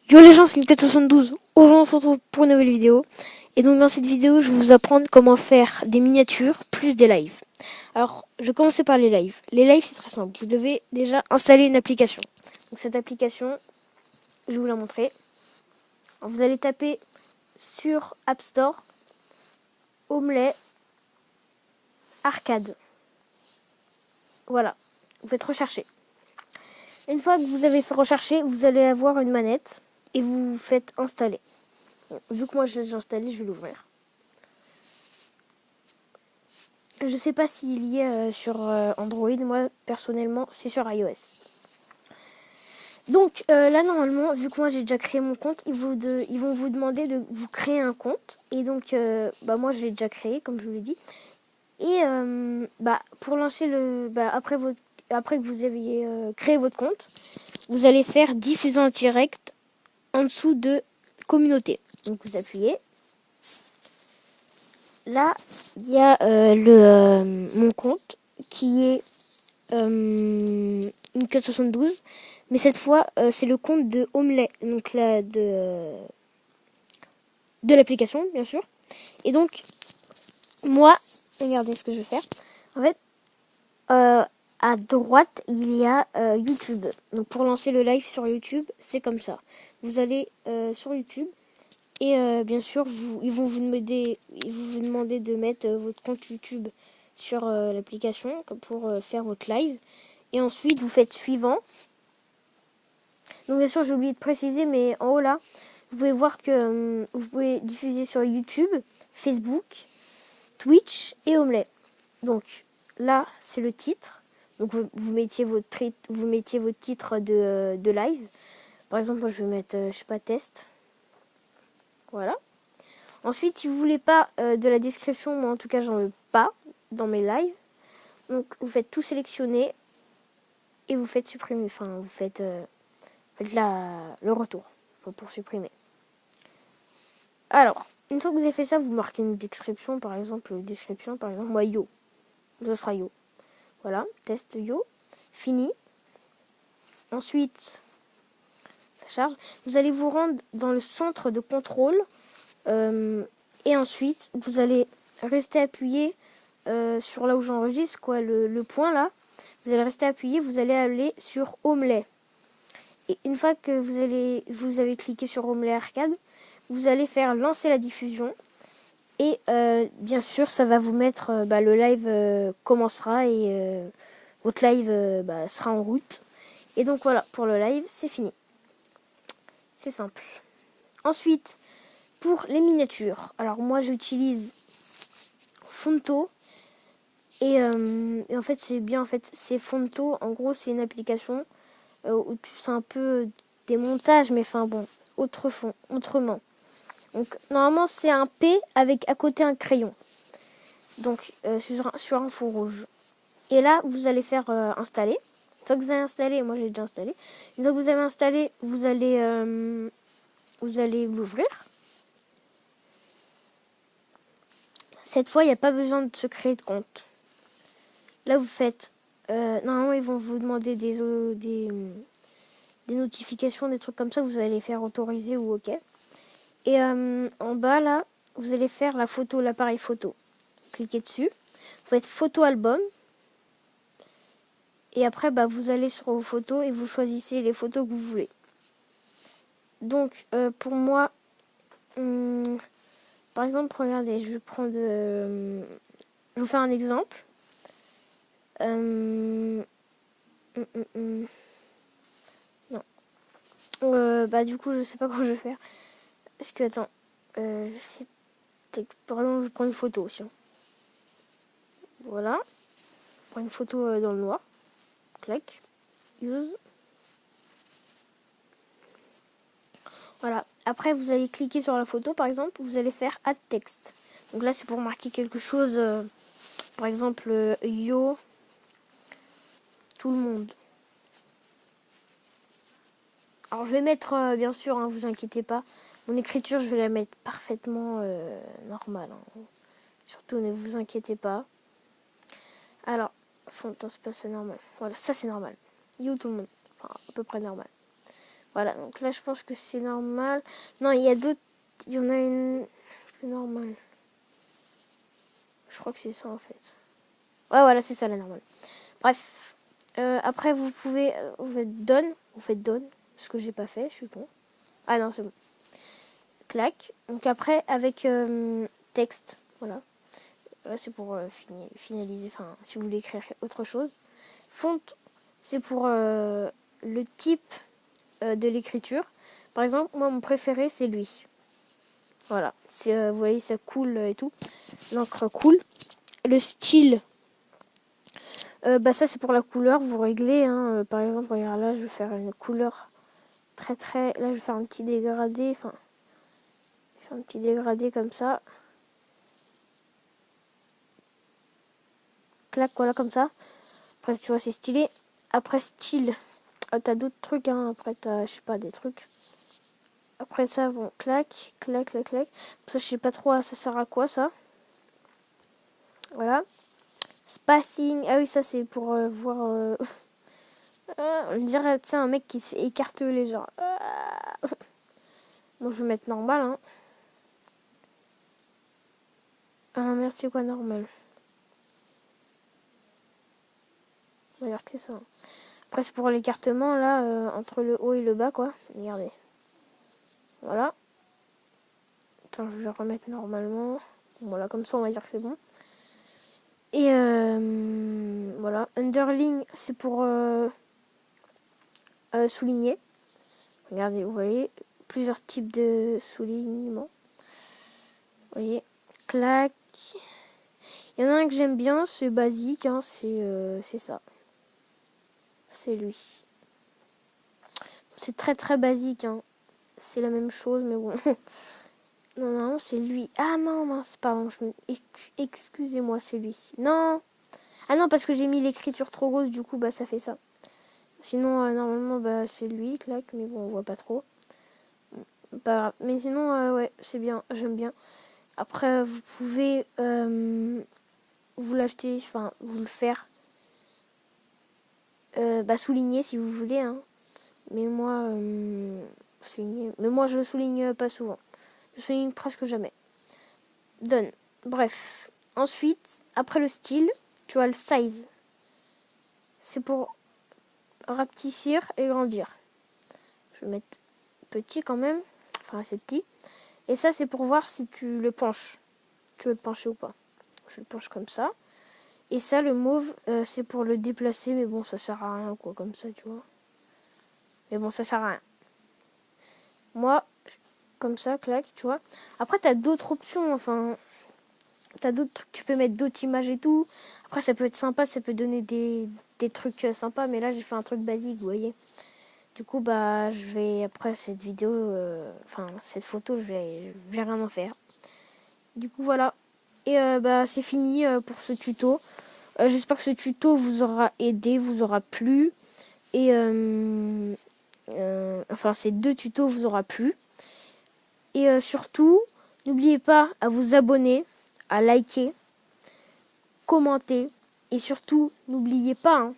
Yo les gens, c'est Mika72. Aujourd'hui, on se retrouve pour une nouvelle vidéo. Et donc, dans cette vidéo, je vais vous apprendre comment faire des miniatures plus des lives. Alors, je vais commencer par les lives. Les lives, c'est très simple. Vous devez déjà installer une application. Donc, cette application, je vais vous la montrer. Alors, vous allez taper sur App Store, Omelet, Arcade. Voilà. Vous faites rechercher. Une fois que vous avez fait rechercher, vous allez avoir une manette et vous faites installer. Bon, vu que moi j'ai déjà installé, je vais l'ouvrir. Je sais pas s'il y est sur Android, moi personnellement c'est sur iOS. Donc là normalement, vu que moi j'ai déjà créé mon compte, ils vont vous demander de vous créer un compte. Et donc moi je l'ai déjà créé comme je vous l'ai dit. Et pour lancer après que vous aviez créé votre compte, vous allez faire diffuser en direct en dessous de communauté. Donc vous appuyez. Là, il y a mon compte qui est une 472, mais cette fois, c'est le compte de Omelet, donc là, de l'application, bien sûr. Et donc, moi, regardez ce que je vais faire. En fait, à droite, il y a YouTube. Donc, pour lancer le live sur YouTube, c'est comme ça. Vous allez sur YouTube. Et bien sûr, ils vont vous demander de mettre votre compte YouTube sur l'application pour faire votre live. Et ensuite, vous faites suivant. Donc bien sûr, j'ai oublié de préciser, mais en haut là, vous pouvez voir que vous pouvez diffuser sur YouTube, Facebook, Twitch et Omelet. Donc là, c'est le titre. Donc vous mettiez votre titre de live. Par exemple, moi je vais mettre, je sais pas, test. Voilà. Ensuite, si vous voulez pas de la description, moi en tout cas j'en veux pas dans mes lives. Donc vous faites tout sélectionner et vous faites supprimer. Enfin, vous faites, le retour pour supprimer. Alors, une fois que vous avez fait ça, vous marquez une description, par exemple, moi yo. Ça sera yo. Voilà, test yo. Fini. Ensuite, ça charge. Vous allez vous rendre dans le centre de contrôle. Et ensuite, vous allez rester appuyé sur là où j'enregistre, quoi, le point là. Vous allez rester appuyé, vous allez aller sur Omelet. Et une fois que vous avez cliqué sur Omelet Arcade, vous allez faire lancer la diffusion. Et bien sûr, ça va vous mettre, le live commencera et votre live sera en route. Et donc voilà, pour le live, c'est fini. C'est simple. Ensuite, pour les miniatures. Alors moi, j'utilise Fonto. Et en fait, c'est Fonto. En gros, c'est une application où c'est un peu des montages, mais enfin bon, autrement. Donc, normalement, c'est un P avec à côté un crayon. Donc, sur un fond rouge. Et là, vous allez faire installer. Une fois que vous avez installé, moi j'ai déjà installé. Une fois que vous avez installé, vous allez l'ouvrir. Cette fois, il n'y a pas besoin de se créer de compte. Là, vous faites... normalement, ils vont vous demander des notifications, des trucs comme ça. Vous allez les faire autoriser ou OK. Et en bas, là, vous allez faire la photo, l'appareil photo. Cliquez dessus. Vous faites photo album. Et après, vous allez sur vos photos et vous choisissez les photos que vous voulez. Donc, pour moi, par exemple, regardez, je vais prendre... je vais vous faire un exemple. Non. Du coup, je sais pas comment je vais faire. Parce que, attends, je sais peut-être... Par exemple, je prends une photo aussi. Voilà. Je prends une photo dans le noir. Clac. Use. Voilà. Après, vous allez cliquer sur la photo, par exemple. Vous allez faire Add texte. Donc là, c'est pour marquer quelque chose. Par exemple, yo, tout le monde. Alors, je vais mettre, bien sûr, vous inquiétez pas. Mon écriture, je vais la mettre parfaitement normale. Surtout, ne vous inquiétez pas. Alors, fond, ça se passe normal. Voilà, ça c'est normal. Yo, tout le monde. Enfin, à peu près normal. Voilà, donc là je pense que c'est normal. Non, il y a d'autres. Il y en a une plus normale. Je crois que c'est ça en fait. Ouais, voilà, c'est ça la normale. Bref. Après, vous pouvez. Vous faites done. Ce que j'ai pas fait, je suis con. Ah non, c'est bon. Clac. Donc après, avec texte. Voilà. Là, c'est pour finaliser. Enfin, si vous voulez écrire autre chose. Font, c'est pour le type de l'écriture. Par exemple, moi, mon préféré, c'est lui. Voilà. C'est, vous voyez, ça coule et tout. L'encre coule. Le style. Ça, c'est pour la couleur. Vous réglez. Hein. Par exemple, regarde là, je vais faire une couleur très... Là, je vais faire un petit dégradé. Enfin, je vais faire un petit dégradé comme ça. Clac, voilà, comme ça. Après, tu vois, c'est stylé. Après, style. T'as d'autres trucs, hein. Après, t'as, je sais pas, des trucs. Après ça, bon, clac. Ça, je sais pas trop, ça sert à quoi, ça. Voilà. Spacing. Ah oui, ça, c'est pour voir... on dirait, tu sais, un mec qui se fait écarteler, genre... Bon, je vais mettre normal, hein. Ah, merde, c'est quoi normal? On va dire que c'est ça. Après, c'est pour l'écartement, là, entre le haut et le bas, quoi. Regardez. Voilà. Attends, je vais remettre normalement. Voilà, comme ça, on va dire que c'est bon. Et voilà. Underline, c'est pour souligner. Regardez, vous voyez, plusieurs types de soulignements. Vous voyez, clac. Il y en a un que j'aime bien, c'est basique, hein, c'est ça. C'est lui. C'est très basique, hein. C'est la même chose, mais bon. Non, c'est lui. Ah non, mince, pardon. Excusez-moi, c'est lui. Non. Ah non, parce que j'ai mis l'écriture trop grosse, du coup, ça fait ça. Sinon, normalement, c'est lui, clac, mais bon, on voit pas trop. Pas grave. Mais sinon, ouais, c'est bien, j'aime bien. Après, vous pouvez vous l'acheter, enfin, vous le faire souligner si vous voulez, hein. Mais moi, souligner. Mais moi, je souligne pas souvent. Je souligne presque jamais. Done. Bref. Ensuite, après le style, tu as le size. C'est pour rapetissir et grandir. Je vais mettre petit quand même. Enfin, c'est petit. Et ça, c'est pour voir si tu le penches. Tu veux le pencher ou pas. Je le penche comme ça. Et ça, le mauve, c'est pour le déplacer. Mais bon, ça sert à rien, quoi, comme ça, tu vois. Mais bon, ça sert à rien. Moi, comme ça, clac, tu vois. Après, t'as d'autres options, enfin... T'as d'autres trucs, tu peux mettre d'autres images et tout. Après, ça peut être sympa, ça peut donner des trucs sympas. Mais là, j'ai fait un truc basique, vous voyez. Du coup, je vais, après cette vidéo, cette photo, je vais rien en faire. Du coup, voilà. Et c'est fini pour ce tuto. J'espère que ce tuto vous aura aidé, vous aura plu. Et ces 2 tutos vous aura plu. Et surtout, n'oubliez pas à vous abonner, à liker, commenter. Et surtout, n'oubliez pas, hein,